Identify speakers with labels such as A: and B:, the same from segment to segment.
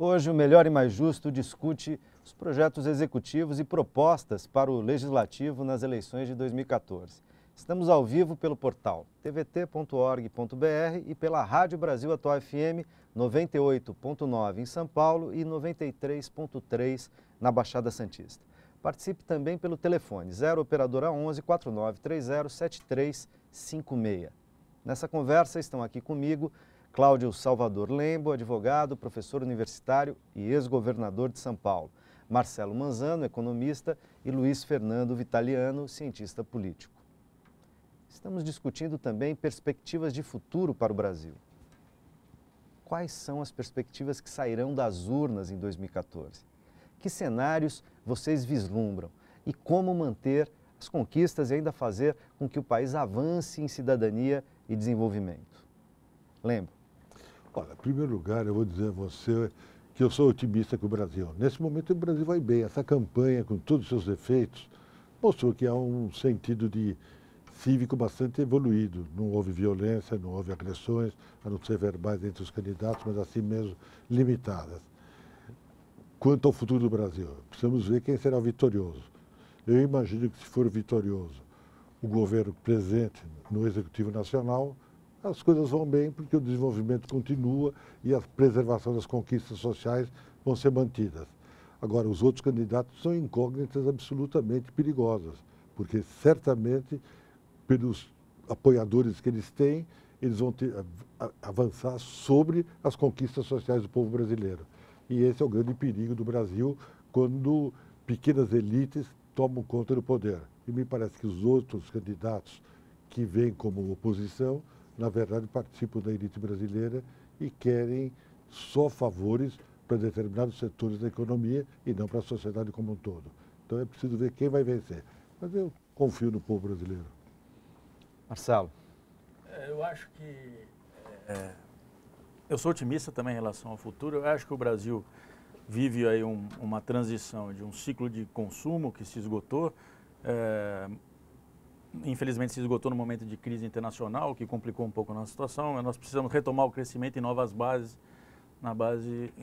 A: Hoje, o Melhor e Mais Justo discute os projetos executivos e propostas para o Legislativo nas eleições de 2014. Estamos ao vivo pelo portal tvt.org.br e pela Rádio Brasil Atual FM 98.9 em São Paulo e 93.3 na Baixada Santista. Participe também pelo telefone 0 operadora 11 4930 7356. Nessa conversa estão aqui comigo Cláudio Salvador Lembo, advogado, professor universitário e ex-governador de São Paulo, Marcelo Manzano, economista, e Luiz Fernando Vitaliano, cientista político. Estamos discutindo também perspectivas de futuro para o Brasil. Quais são as perspectivas que sairão das urnas em 2014? Que cenários vocês vislumbram? E como manter as conquistas e ainda fazer com que o país avance em cidadania e desenvolvimento? Lembo.
B: Olha, em primeiro lugar, eu vou dizer a você que eu sou otimista com o Brasil. Nesse momento, o Brasil vai bem. Essa campanha, com todos os seus defeitos, mostrou que há um sentido de cívico bastante evoluído. Não houve violência, não houve agressões, a não ser verbais entre os candidatos, mas assim mesmo limitadas. Quanto ao futuro do Brasil, precisamos ver quem será o vitorioso. Eu imagino que, se for vitorioso o governo presente no Executivo Nacional, as coisas vão bem porque o desenvolvimento continua e a preservação das conquistas sociais vão ser mantidas. Agora, os outros candidatos são incógnitas absolutamente perigosas, porque certamente, pelos apoiadores que eles têm, eles vão avançar sobre as conquistas sociais do povo brasileiro. E esse é o grande perigo do Brasil quando pequenas elites tomam conta do poder. E me parece que os outros candidatos que vêm como oposição, na verdade, participam da elite brasileira e querem só favores para determinados setores da economia e não para a sociedade como um todo. Então é preciso ver quem vai vencer. Mas eu confio no povo brasileiro.
A: Marcelo.
C: Eu acho que... eu sou otimista também em relação ao futuro. Eu acho que o Brasil vive aí uma transição de um ciclo de consumo que se esgotou. Infelizmente se esgotou no momento de crise internacional, que complicou um pouco a nossa situação. Nós precisamos retomar o crescimento em novas bases,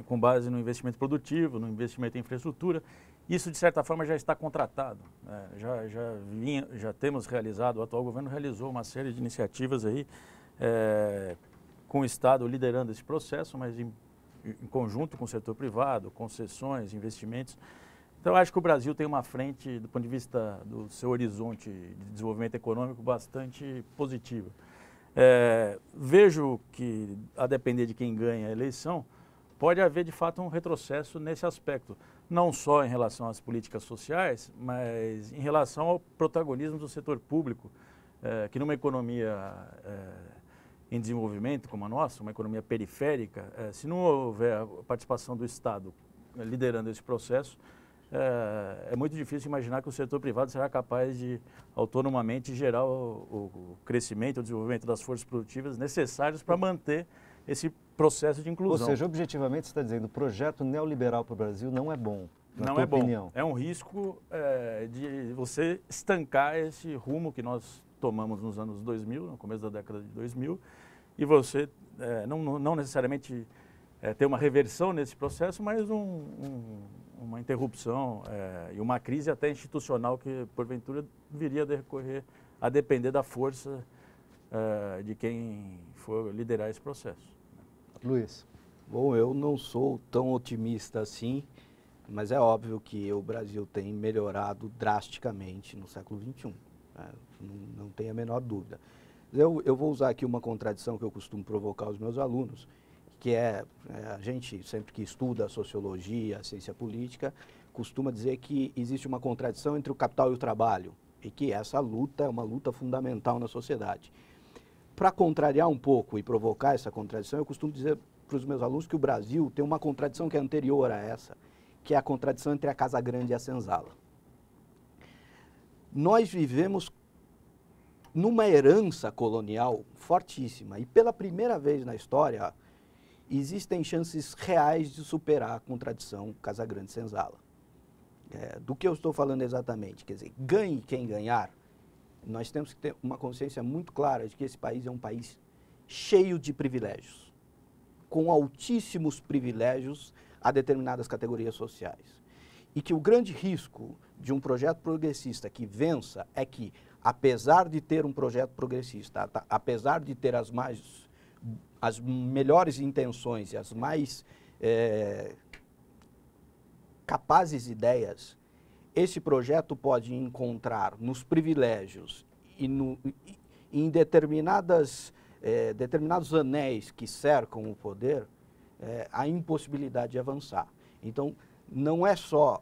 C: com base no investimento produtivo, no investimento em infraestrutura. Isso, de certa forma, já está contratado. Já temos realizado, o atual governo realizou uma série de iniciativas aí, com o Estado liderando esse processo, mas em conjunto com o setor privado, concessões, investimentos. Então, acho que o Brasil tem uma frente, do ponto de vista do seu horizonte de desenvolvimento econômico, bastante positiva. Vejo que, a depender de quem ganha a eleição, pode haver, de fato, um retrocesso nesse aspecto. Não só em relação às políticas sociais, mas em relação ao protagonismo do setor público, que numa economia em desenvolvimento como a nossa, uma economia periférica, se não houver a participação do Estado liderando esse processo, é muito difícil imaginar que o setor privado será capaz de autonomamente gerar o crescimento, o desenvolvimento das forças produtivas necessários para manter esse processo de inclusão.
A: Ou seja, objetivamente você está dizendo que o projeto neoliberal para o Brasil não é bom, na
C: não
A: tua
C: é bom.
A: opinião.
C: É um risco de você estancar esse rumo que nós tomamos nos anos 2000, no começo da década de 2000, e você não necessariamente ter uma reversão nesse processo, mas uma interrupção e uma crise até institucional que, porventura, viria a decorrer, a depender da força de quem for liderar esse processo.
A: Luiz.
D: Bom, eu não sou tão otimista assim, mas é óbvio que o Brasil tem melhorado drasticamente no século XXI, né? Não tem a menor dúvida. Eu vou usar aqui uma contradição que eu costumo provocar aos meus alunos, que a gente, sempre que estuda a sociologia, a ciência política, costuma dizer que existe uma contradição entre o capital e o trabalho, e que essa luta é uma luta fundamental na sociedade. Para contrariar um pouco e provocar essa contradição, eu costumo dizer para os meus alunos que o Brasil tem uma contradição que é anterior a essa, que é a contradição entre a Casa Grande e a Senzala. Nós vivemos numa herança colonial fortíssima, e pela primeira vez na história, existem chances reais de superar a contradição Casa Grande-Senzala. Do que eu estou falando exatamente? Quer dizer, ganhe quem ganhar, nós temos que ter uma consciência muito clara de que esse país é um país cheio de privilégios, com altíssimos privilégios a determinadas categorias sociais. E que o grande risco de um projeto progressista que vença é que, apesar de ter um projeto progressista, apesar de ter as melhores intenções e as mais capazes ideias, esse projeto pode encontrar nos privilégios e em determinados anéis que cercam o poder a impossibilidade de avançar. Então, não é só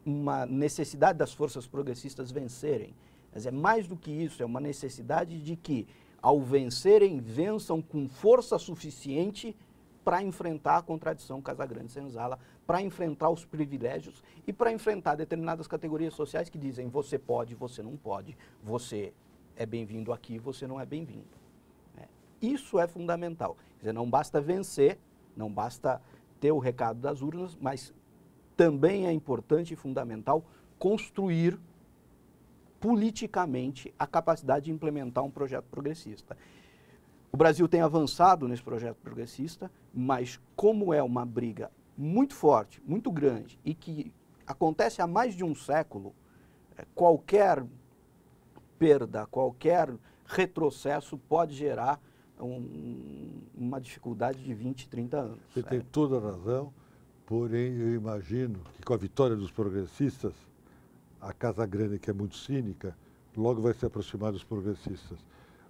D: uma necessidade das forças progressistas vencerem, mas é mais do que isso, é uma necessidade de que, ao vencerem, vençam com força suficiente para enfrentar a contradição Casagrande-Senzala, para enfrentar os privilégios e para enfrentar determinadas categorias sociais que dizem você pode, você não pode, você é bem-vindo aqui, você não é bem-vindo. Isso é fundamental. Quer dizer, não basta vencer, não basta ter o recado das urnas, mas também é importante e fundamental construir politicamente a capacidade de implementar um projeto progressista. O Brasil tem avançado nesse projeto progressista, mas como é uma briga muito forte, muito grande e que acontece há mais de um século, qualquer perda, qualquer retrocesso pode gerar uma dificuldade de 20, 30 anos.
B: Você tem toda a razão, porém eu imagino que com a vitória dos progressistas, a Casa Grande, que é muito cínica, logo vai se aproximar dos progressistas.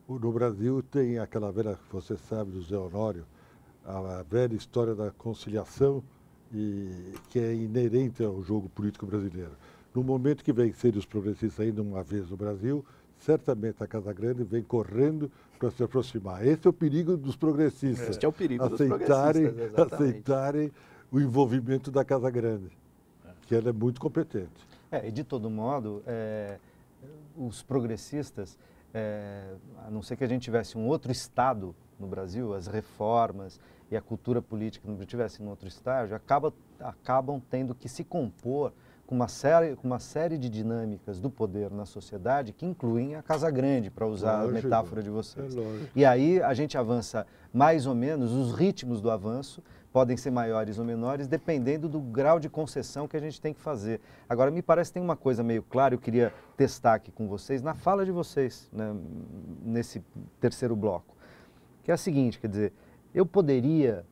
B: No Brasil tem aquela velha, você sabe, do Zé Honório, a velha história da conciliação, que é inerente ao jogo político brasileiro. No momento que vencerem os progressistas ainda uma vez no Brasil, certamente a Casa Grande vem correndo para se aproximar. Esse é o perigo dos progressistas.
D: Este é o perigo dos progressistas, exatamente.
B: Aceitarem o envolvimento da Casa Grande, que ela é muito competente.
A: E de todo modo, os progressistas, a não ser que a gente tivesse um outro Estado no Brasil, as reformas e a cultura política não tivessem um outro estágio, acabam tendo que se compor com uma série de dinâmicas do poder na sociedade que incluem a Casa Grande, para usar a metáfora de vocês. E aí a gente avança mais ou menos, os ritmos do avanço podem ser maiores ou menores, dependendo do grau de concessão que a gente tem que fazer. Agora, me parece que tem uma coisa meio clara, eu queria testar aqui com vocês, na fala de vocês, né, nesse terceiro bloco, que é a seguinte, quer dizer, eu poderia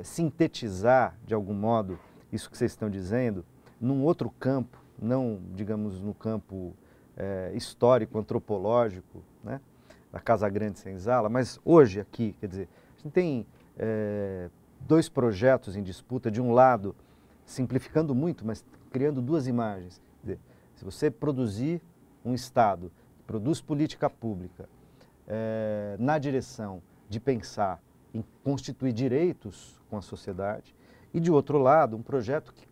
A: sintetizar, de algum modo, isso que vocês estão dizendo, num outro campo, não, digamos, no campo histórico, antropológico, né, da Casa Grande-Senzala, mas hoje aqui, quer dizer, a gente tem dois projetos em disputa, de um lado, simplificando muito, mas criando duas imagens. Quer dizer, se você produzir um Estado, produz política pública, na direção de pensar em constituir direitos com a sociedade, e de outro lado, um projeto que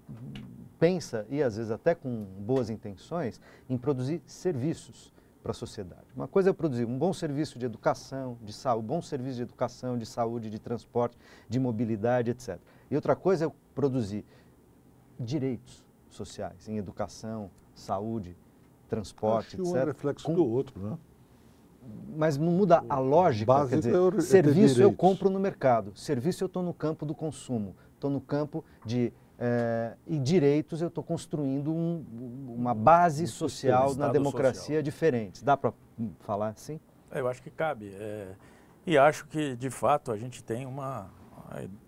A: pensa, e às vezes até com boas intenções, em produzir serviços para a sociedade. Uma coisa é produzir um bom serviço de educação, de saúde, bom serviço de educação, de saúde, de transporte, de mobilidade, etc. E outra coisa é produzir direitos sociais em educação, saúde, transporte, etc.
B: Um é reflexo do outro, né?
A: Mas não muda a lógica, quer dizer, serviço eu compro no mercado, serviço eu estou no campo do consumo, estou no campo de... e direitos eu estou construindo uma base social na democracia social. Diferente. Dá para falar assim?
C: Eu acho que cabe. E acho que, de fato, a gente tem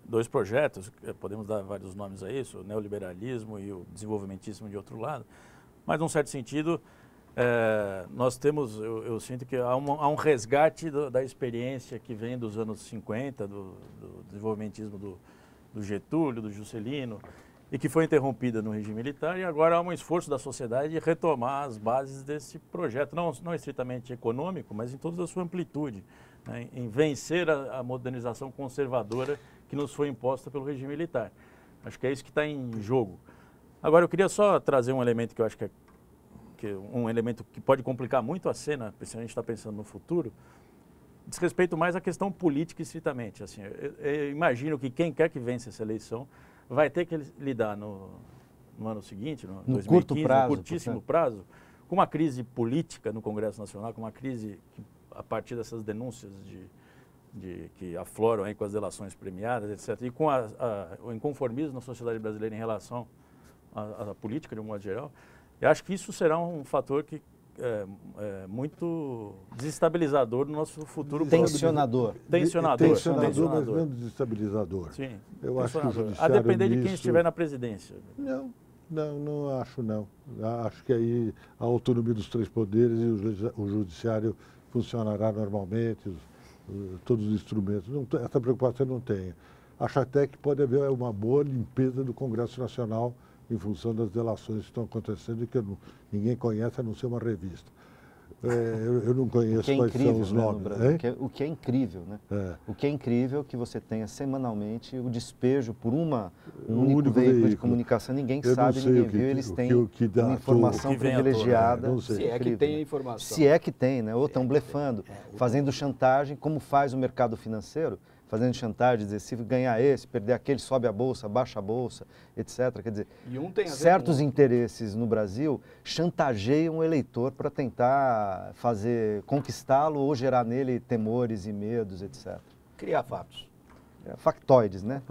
C: dois projetos, podemos dar vários nomes a isso, o neoliberalismo e o desenvolvimentismo de outro lado, mas, num certo sentido, nós temos, eu sinto que há um resgate da experiência que vem dos anos 50, do desenvolvimentismo do Getúlio, do Juscelino, e que foi interrompida no regime militar, e agora há um esforço da sociedade de retomar as bases desse projeto, não estritamente econômico, mas em toda a sua amplitude, né, em vencer a modernização conservadora que nos foi imposta pelo regime militar. Acho que é isso que está em jogo. Agora, eu queria só trazer um elemento que eu acho que é um elemento que pode complicar muito a cena, se a gente está pensando no futuro, diz respeito mais à questão política estritamente. Assim, eu imagino que quem quer que vença essa eleição vai ter que lidar no ano seguinte, no 2015, no curtíssimo prazo, com uma crise política no Congresso Nacional, com uma crise que, a partir dessas denúncias que afloram aí com as delações premiadas, etc., e com o inconformismo na sociedade brasileira em relação à política, de um modo geral, eu acho que isso será um fator que muito desestabilizador no nosso futuro.
A: Tensionador.
C: Tensionador,
B: mas não desestabilizador.
C: Sim,
B: eu acho que o judiciário,
C: a depender de quem estiver na presidência.
B: Não acho não. Acho que aí a autonomia dos três poderes e o judiciário funcionará normalmente, todos os instrumentos. Essa preocupação eu não tenho. Acho até que pode haver uma boa limpeza do Congresso Nacional em função das delações que estão acontecendo e que ninguém conhece, a não ser uma revista. Eu não conheço quais são os nomes.
A: O que é incrível, né? O que é incrível é que você tenha semanalmente o despejo por um único veículo de comunicação, ninguém sabe, ninguém viu, eles têm uma informação privilegiada.
D: Se é que tem a informação.
A: Se é que tem, né? Ou estão blefando, fazendo chantagem, como faz o mercado financeiro, fazendo chantagem, dizer, se ganhar esse, perder aquele, sobe a bolsa, baixa a bolsa, etc. Quer dizer, certos interesses no Brasil chantageiam o eleitor para tentar conquistá-lo ou gerar nele temores e medos, etc.
D: Criar fatos.
A: Factoides, né?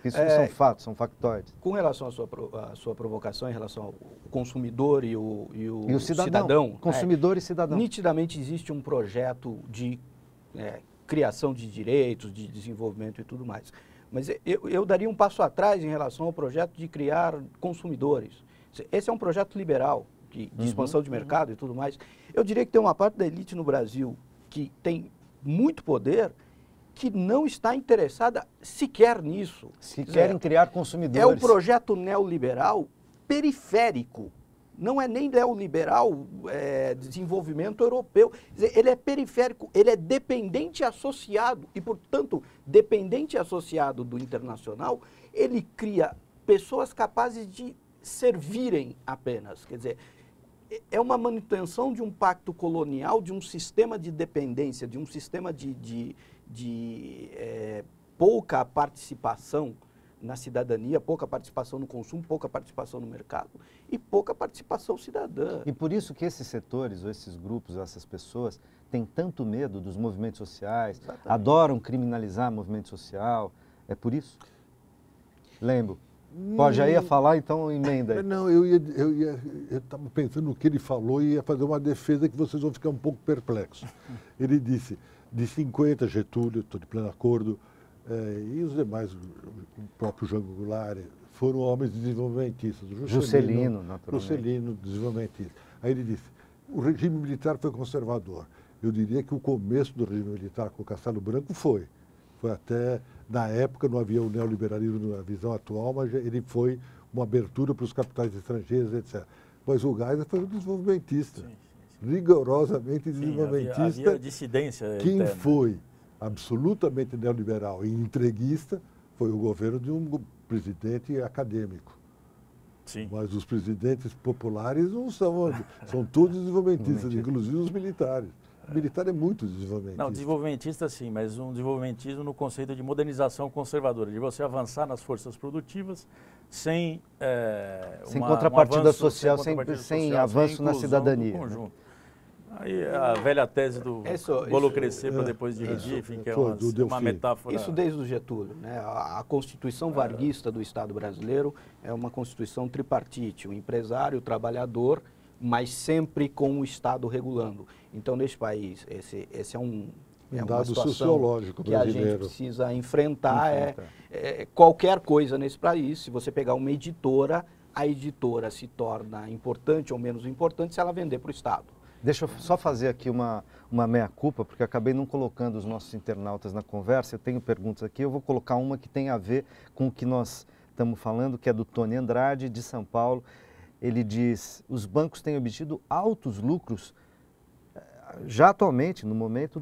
A: Isso não são fatos, são factoides.
D: Com relação à sua provocação em relação ao consumidor e o
A: cidadão. Consumidor e cidadão.
D: Nitidamente existe um projeto de criação de direitos, de desenvolvimento e tudo mais. Mas eu daria um passo atrás em relação ao projeto de criar consumidores. Esse é um projeto liberal, de expansão de mercado e tudo mais. Eu diria que tem uma parte da elite no Brasil que tem muito poder, que não está interessada sequer nisso.
A: Se querem criar consumidores.
D: É um projeto neoliberal periférico. Não é nem neoliberal, desenvolvimento europeu. Quer dizer, ele é periférico, ele é dependente associado e, portanto, dependente associado do internacional, ele cria pessoas capazes de servirem apenas. Quer dizer, é uma manutenção de um pacto colonial, de um sistema de dependência, de um sistema de pouca participação na cidadania, pouca participação no consumo, pouca participação no mercado e pouca participação cidadã.
A: E por isso que esses setores, ou esses grupos, ou essas pessoas, têm tanto medo dos movimentos sociais, exatamente, adoram criminalizar movimento social. É por isso? Lembro. Já ia falar, então emenda aí.
B: Não, eu estava pensando no que ele falou e ia fazer uma defesa que vocês vão ficar um pouco perplexos. Ele disse, de 50, Getúlio, estou de pleno acordo, e os demais, o próprio Jango Goulart, foram homens desenvolvimentistas.
A: Juscelino, naturalmente.
B: Juscelino, desenvolvimentista. Aí ele disse, o regime militar foi conservador. Eu diria que o começo do regime militar com o Castelo Branco foi. Foi até, na época, não havia o neoliberalismo na visão atual, mas ele foi uma abertura para os capitais estrangeiros, etc. Mas o Geisel foi um desenvolvimentista, rigorosamente desenvolvimentista.
C: Havia dissidência
B: Quem
C: interna.
B: Foi absolutamente neoliberal e entreguista foi o governo de um presidente acadêmico.
C: Sim.
B: Mas os presidentes populares não são todos desenvolvimentistas, inclusive os militares. O militar é muito desenvolvimentista.
C: Não, desenvolvimentista sim, mas um desenvolvimentismo no conceito de modernização conservadora, de você avançar nas forças produtivas sem
A: contrapartida social, sem avanço na cidadania.
C: Aí a velha tese do bolo crescer para depois dividir, enfim, que é uma metáfora.
D: Isso desde o Getúlio, né? A Constituição varguista do Estado brasileiro é uma Constituição tripartite, o empresário, o trabalhador, mas sempre com o Estado regulando. Então, neste país, esse é uma
B: dado
D: situação
B: sociológico
D: que a gente precisa enfrentar. Qualquer coisa nesse país, se você pegar uma editora, a editora se torna importante ou menos importante se ela vender para o Estado.
A: Deixa eu só fazer aqui uma meia-culpa, porque acabei não colocando os nossos internautas na conversa. Eu tenho perguntas aqui, eu vou colocar uma que tem a ver com o que nós estamos falando, que é do Tony Andrade, de São Paulo. Ele diz, os bancos têm obtido altos lucros já atualmente, no momento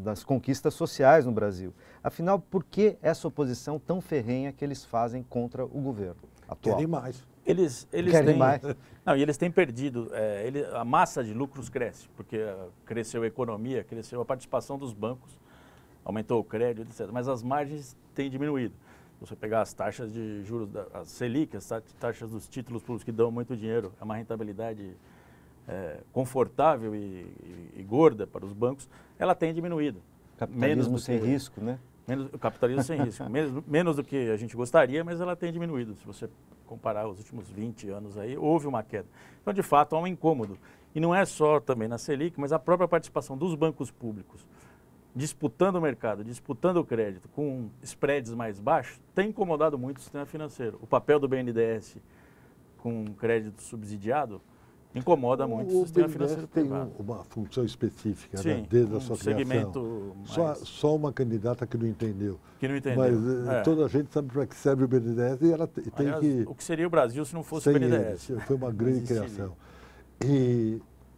A: das conquistas sociais no Brasil. Afinal, por que essa oposição tão ferrenha que eles fazem contra o governo atual?
B: Querem mais.
C: Eles
A: querem
C: têm
A: mais.
C: Não, e eles têm perdido. A massa de lucros cresce, porque cresceu a economia, cresceu a participação dos bancos, aumentou o crédito, etc. Mas as margens têm diminuído. Se você pegar as taxas de juros, as Selic, as taxas dos títulos públicos que dão muito dinheiro, é uma rentabilidade confortável e gorda para os bancos, ela tem diminuído.
A: Capitalismo sem risco, né?
C: O capitalismo sem risco. Menos do que a gente gostaria, mas ela tem diminuído. Se você comparar os últimos 20 anos aí, houve uma queda. Então, de fato, há um incômodo. E não é só também na Selic, mas a própria participação dos bancos públicos disputando o mercado, disputando o crédito com spreads mais baixos, tem incomodado muito o sistema financeiro. O papel do BNDES com crédito subsidiado incomoda muito o sistema financeiro privado.
B: Tem uma função específica,
C: sim,
B: né, desde a sua
C: segmento
B: criação.
C: mais...
B: Só uma candidata que não entendeu.
C: Que não entendeu.
B: Mas toda a gente sabe para que serve o BNDES e ela tem
C: Aliás,
B: que...
C: O que seria o Brasil se não fosse o BNDES?
B: Foi uma grande criação.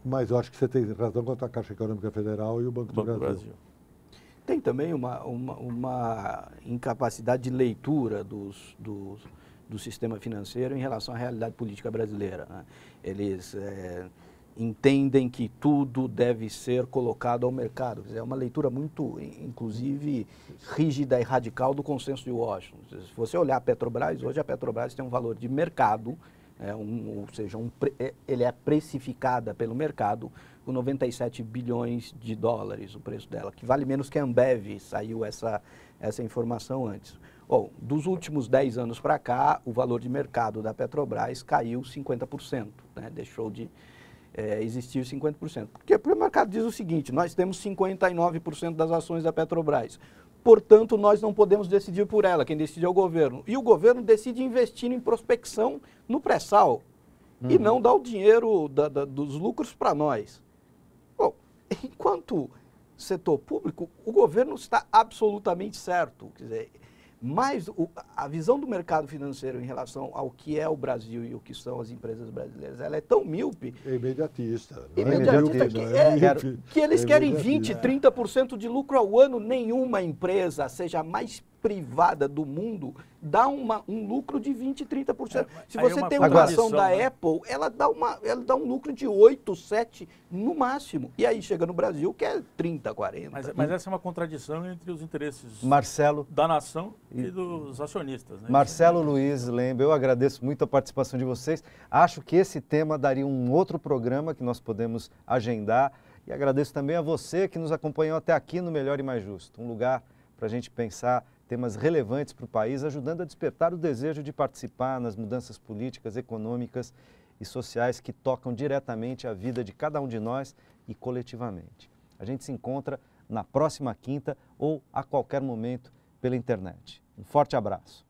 B: Mas eu acho que você tem razão quanto à Caixa Econômica Federal e o Banco do Brasil.
D: Tem também uma incapacidade de leitura do sistema financeiro em relação à realidade política brasileira, né? Eles entendem que tudo deve ser colocado ao mercado. É uma leitura muito, inclusive, rígida e radical do consenso de Washington. Se você olhar a Petrobras, hoje a Petrobras tem um valor de mercado, ou seja, ele é precificada pelo mercado com 97 bilhões de dólares, o preço dela, que vale menos que a Ambev, saiu essa informação antes. Bom, dos últimos 10 anos para cá, o valor de mercado da Petrobras caiu 50%, né? Deixou de existir 50%. Porque o mercado diz o seguinte: nós temos 59% das ações da Petrobras, portanto, nós não podemos decidir por ela, quem decide é o governo. E o governo decide investir em prospecção no pré-sal e não dar o dinheiro dos lucros para nós. Bom, enquanto setor público, o governo está absolutamente certo. Quer dizer, mas a visão do mercado financeiro em relação ao que é o Brasil e o que são as empresas brasileiras, ela é tão míope.
B: É imediatista.
D: Que eles querem 20%, 30% de lucro ao ano. Nenhuma empresa, seja a mais privada do mundo, dá um lucro de 20%, 30%. Se você tem uma ação da Apple, ela dá um lucro de 8%, 7% no máximo. E aí chega no Brasil que é 30%, 40%.
C: Mas essa é uma contradição entre os interesses da nação e dos acionistas, né?
A: Marcelo, Luiz, Lember, eu agradeço muito a participação de vocês. Acho que esse tema daria um outro programa que nós podemos agendar. E agradeço também a você que nos acompanhou até aqui no Melhor e Mais Justo. Um lugar para a gente pensar temas relevantes para o país, ajudando a despertar o desejo de participar nas mudanças políticas, econômicas e sociais que tocam diretamente a vida de cada um de nós e coletivamente. A gente se encontra na próxima quinta ou a qualquer momento pela internet. Um forte abraço.